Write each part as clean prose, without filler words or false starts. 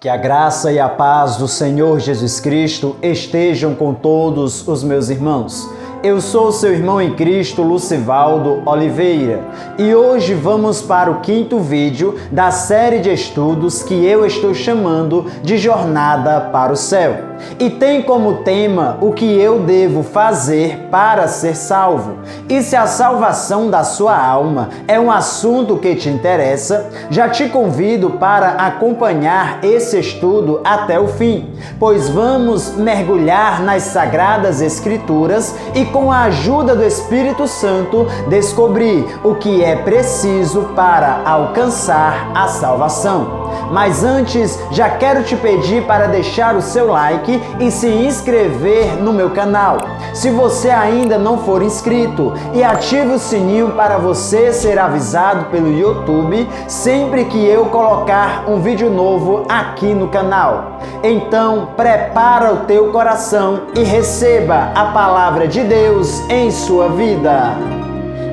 Que a graça e a paz do Senhor Jesus Cristo estejam com todos os meus irmãos. Eu sou seu irmão em Cristo, Lucivaldo Oliveira, e hoje vamos para o quinto vídeo da série de estudos que eu estou chamando de Jornada para o Céu. E tem como tema o que eu devo fazer para ser salvo. E se a salvação da sua alma é um assunto que te interessa, já te convido para acompanhar esse estudo até o fim, pois vamos mergulhar nas Sagradas Escrituras e, com a ajuda do Espírito Santo, descobrir o que é preciso para alcançar a salvação. Mas antes, já quero te pedir para deixar o seu like e se inscrever no meu canal, se você ainda não for inscrito, e ative o sininho para você ser avisado pelo YouTube sempre que eu colocar um vídeo novo aqui no canal. Então, prepara o teu coração e receba a palavra de Deus em sua vida.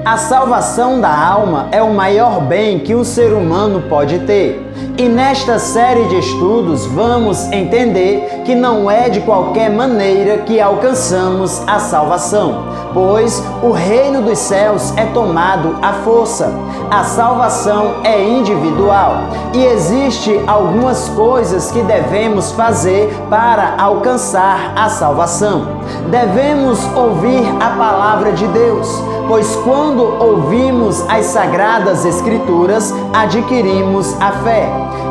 A salvação da alma é o maior bem que o ser humano pode ter. E nesta série de estudos vamos entender que não é de qualquer maneira que alcançamos a salvação, pois o reino dos céus é tomado à força. A salvação é individual e existe algumas coisas que devemos fazer para alcançar a salvação. Devemos ouvir a palavra de Deus, pois quando ouvimos as Sagradas Escrituras, adquirimos a fé.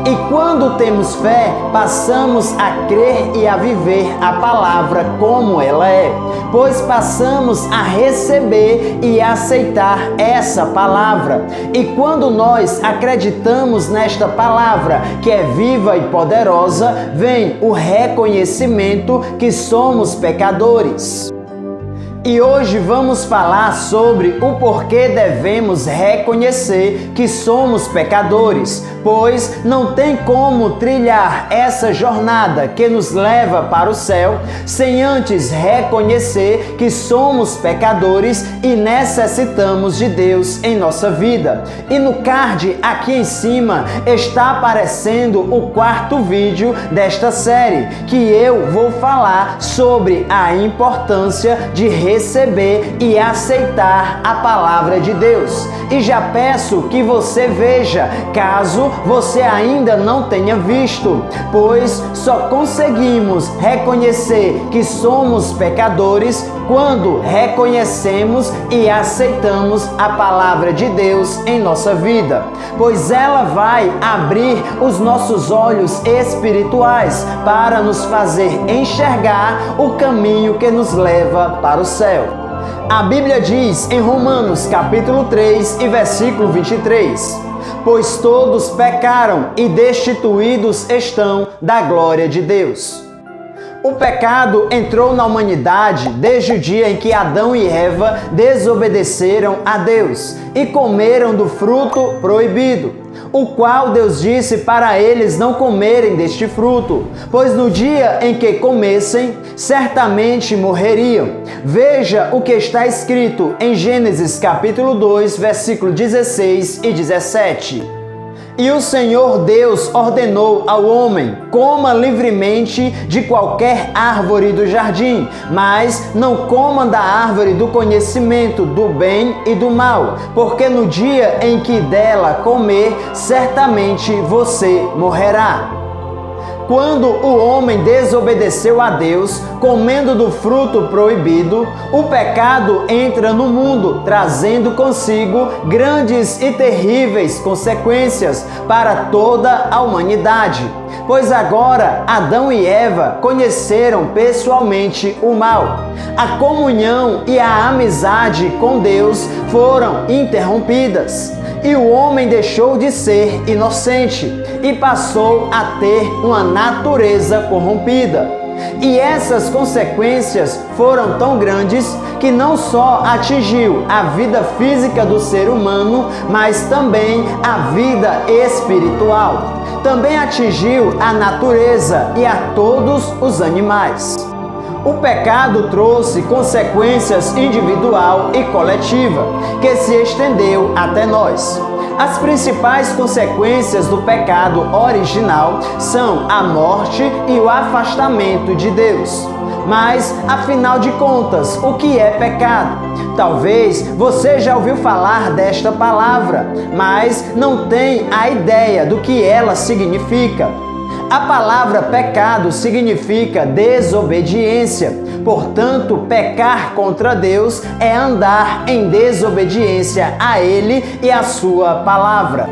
E quando temos fé, passamos a crer e a viver a palavra como ela é, pois passamos a receber e aceitar essa palavra. E quando nós acreditamos nesta palavra, que é viva e poderosa, vem o reconhecimento que somos pecadores. E hoje vamos falar sobre o porquê devemos reconhecer que somos pecadores, pois não tem como trilhar essa jornada que nos leva para o céu sem antes reconhecer que somos pecadores e necessitamos de Deus em nossa vida. E no card aqui em cima está aparecendo o quarto vídeo desta série, que eu vou falar sobre a importância de receber e aceitar a palavra de Deus. E já peço que você veja, caso você ainda não tenha visto, pois só conseguimos reconhecer que somos pecadores quando reconhecemos e aceitamos a palavra de Deus em nossa vida, pois ela vai abrir os nossos olhos espirituais para nos fazer enxergar o caminho que nos leva para o céu. A Bíblia diz em Romanos capítulo 3 e versículo 23: pois todos pecaram e destituídos estão da glória de Deus. O pecado entrou na humanidade desde o dia em que Adão e Eva desobedeceram a Deus e comeram do fruto proibido, o qual Deus disse para eles não comerem deste fruto, pois no dia em que comessem, certamente morreriam. Veja o que está escrito em Gênesis capítulo 2, versículo 16 e 17. E o Senhor Deus ordenou ao homem: coma livremente de qualquer árvore do jardim, mas não coma da árvore do conhecimento do bem e do mal, porque no dia em que dela comer, certamente você morrerá. Quando o homem desobedeceu a Deus, comendo do fruto proibido, o pecado entra no mundo, trazendo consigo grandes e terríveis consequências para toda a humanidade. Pois agora Adão e Eva conheceram pessoalmente o mal. A comunhão e a amizade com Deus foram interrompidas. E o homem deixou de ser inocente e passou a ter uma natureza corrompida. E essas consequências foram tão grandes que não só atingiu a vida física do ser humano, mas também a vida espiritual. Também atingiu a natureza e a todos os animais. O pecado trouxe consequências individual e coletiva, que se estendeu até nós. As principais consequências do pecado original são a morte e o afastamento de Deus. Mas, afinal de contas, o que é pecado? Talvez você já ouviu falar desta palavra, mas não tem a ideia do que ela significa. A palavra pecado significa desobediência. Portanto, pecar contra Deus é andar em desobediência a Ele e a sua palavra.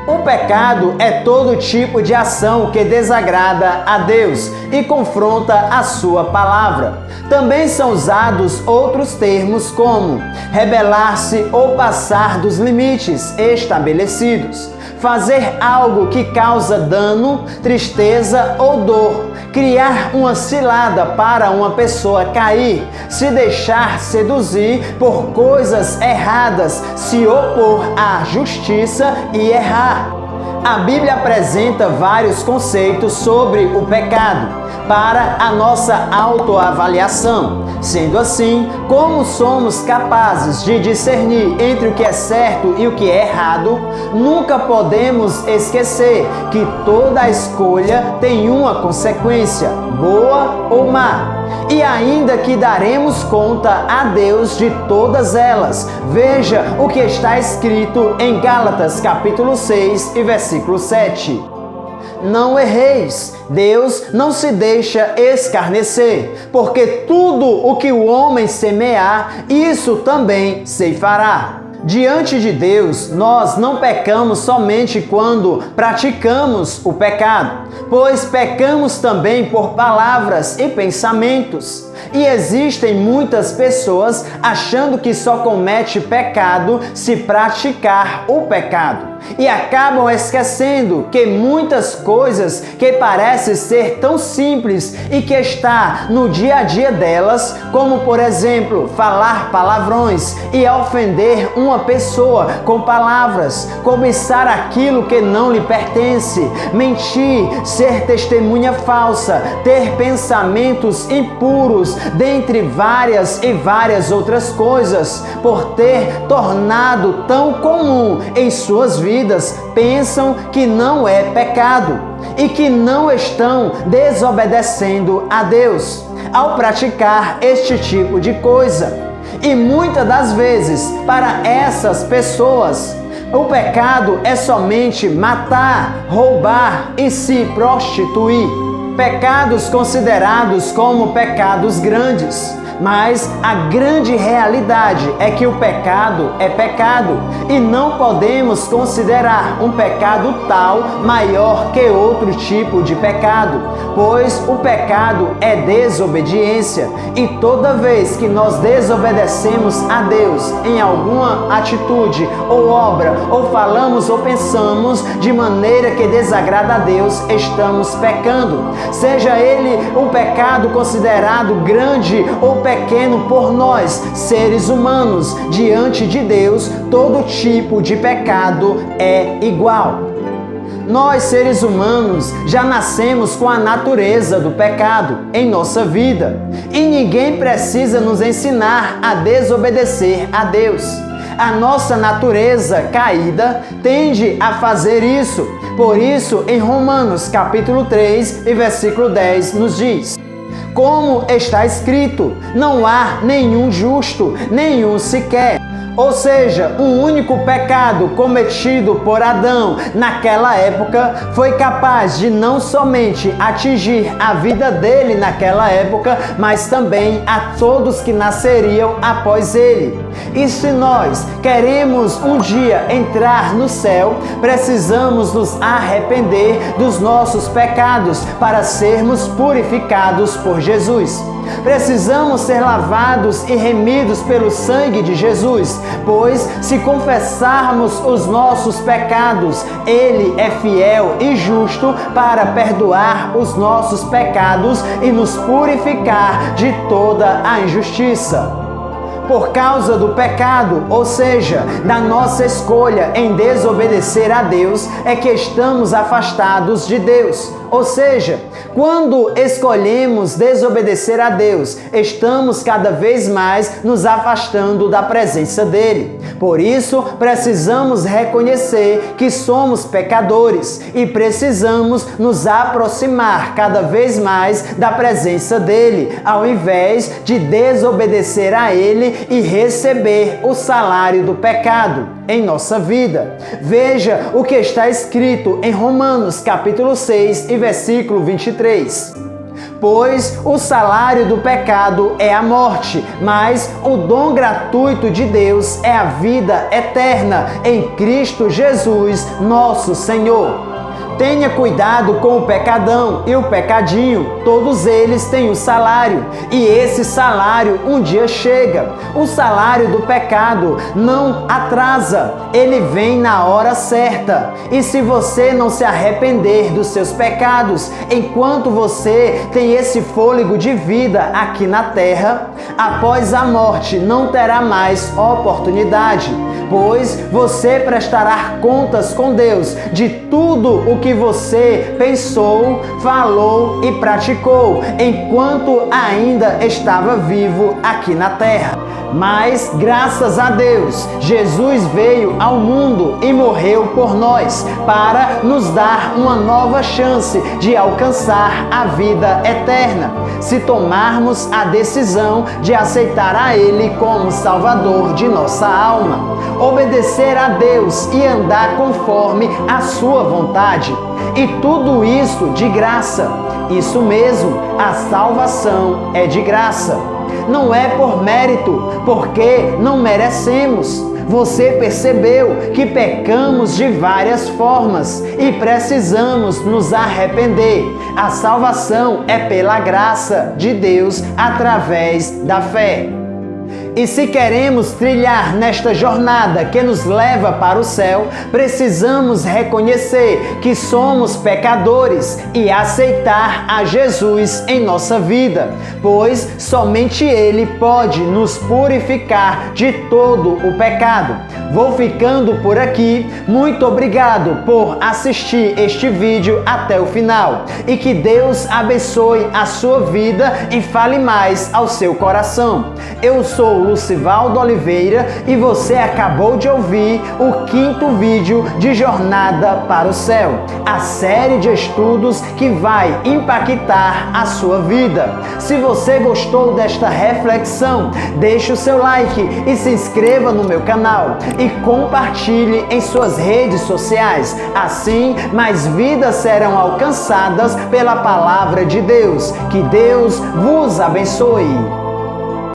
O pecado é todo tipo de ação que desagrada a Deus e confronta a sua palavra. Também são usados outros termos como rebelar-se ou passar dos limites estabelecidos, fazer algo que causa dano, tristeza ou dor, criar uma cilada para uma pessoa cair, se deixar seduzir por coisas erradas, se opor à justiça e errar. A Bíblia apresenta vários conceitos sobre o pecado para a nossa autoavaliação. Sendo assim, como somos capazes de discernir entre o que é certo e o que é errado, nunca podemos esquecer que toda escolha tem uma consequência, boa ou má. E ainda que daremos conta a Deus de todas elas. Veja o que está escrito em Gálatas capítulo 6 e versículo 7. Não erreis, Deus não se deixa escarnecer, porque tudo o que o homem semear, isso também ceifará. Diante de Deus, nós não pecamos somente quando praticamos o pecado, pois pecamos também por palavras e pensamentos. E existem muitas pessoas achando que só comete pecado se praticar o pecado. E acabam esquecendo que muitas coisas que parecem ser tão simples e que está no dia a dia delas, como por exemplo, falar palavrões e ofender uma pessoa com palavras, cobiçar aquilo que não lhe pertence, mentir, ser testemunha falsa, ter pensamentos impuros, dentre várias e várias outras coisas, por ter tornado tão comum em suas vidas, pensam que não é pecado e que não estão desobedecendo a Deus ao praticar este tipo de coisa. E muitas das vezes, para essas pessoas, o pecado é somente matar, roubar e se prostituir. Pecados considerados como pecados grandes. Mas a grande realidade é que o pecado é pecado e não podemos considerar um pecado tal maior que outro tipo de pecado, pois o pecado é desobediência e toda vez que nós desobedecemos a Deus em alguma atitude ou obra, ou falamos ou pensamos de maneira que desagrada a Deus, estamos pecando. Seja ele um pecado considerado grande ou pequeno por nós, seres humanos, diante de Deus, todo tipo de pecado é igual. Nós, seres humanos, já nascemos com a natureza do pecado em nossa vida e ninguém precisa nos ensinar a desobedecer a Deus. A nossa natureza caída tende a fazer isso. Por isso, em Romanos capítulo 3 e versículo 10 nos diz: como está escrito, não há nenhum justo, nenhum sequer. Ou seja, um único pecado cometido por Adão naquela época foi capaz de não somente atingir a vida dele naquela época, mas também a todos que nasceriam após ele. E se nós queremos um dia entrar no céu, precisamos nos arrepender dos nossos pecados para sermos purificados por Jesus. Precisamos ser lavados e remidos pelo sangue de Jesus, pois se confessarmos os nossos pecados, Ele é fiel e justo para perdoar os nossos pecados e nos purificar de toda a injustiça. Por causa do pecado, ou seja, da nossa escolha em desobedecer a Deus, é que estamos afastados de Deus. Ou seja, quando escolhemos desobedecer a Deus, estamos cada vez mais nos afastando da presença dele. Por isso, precisamos reconhecer que somos pecadores e precisamos nos aproximar cada vez mais da presença dele, ao invés de desobedecer a ele e receber o salário do pecado em nossa vida. Veja o que está escrito em Romanos capítulo 6 e versículo 23. Pois o salário do pecado é a morte, mas o dom gratuito de Deus é a vida eterna em Cristo Jesus, nosso Senhor. Tenha cuidado com o pecadão e o pecadinho, todos eles têm um salário, e esse salário um dia chega. O salário do pecado não atrasa, ele vem na hora certa. E se você não se arrepender dos seus pecados, enquanto você tem esse fôlego de vida aqui na terra, após a morte não terá mais oportunidade, pois você prestará contas com Deus de tudo o que você pensou, falou e praticou enquanto ainda estava vivo aqui na terra. Mas, graças a Deus, Jesus veio ao mundo e morreu por nós para nos dar uma nova chance de alcançar a vida eterna, se tomarmos a decisão de aceitar a Ele como Salvador de nossa alma, obedecer a Deus e andar conforme a sua vontade. E tudo isso de graça. Isso mesmo, a salvação é de graça. Não é por mérito, porque não merecemos. Você percebeu que pecamos de várias formas e precisamos nos arrepender. A salvação é pela graça de Deus através da fé. E se queremos trilhar nesta jornada que nos leva para o céu, precisamos reconhecer que somos pecadores e aceitar a Jesus em nossa vida, pois somente Ele pode nos purificar de todo o pecado. Vou ficando por aqui. Muito obrigado por assistir este vídeo até o final e que Deus abençoe a sua vida e fale mais ao seu coração. Eu sou Lucivaldo Oliveira e você acabou de ouvir o 5º vídeo de Jornada para o Céu, a série de estudos que vai impactar a sua vida. Se você gostou desta reflexão, deixe o seu like e se inscreva no meu canal e compartilhe em suas redes sociais. Assim, mais vidas serão alcançadas pela palavra de Deus. Que Deus vos abençoe.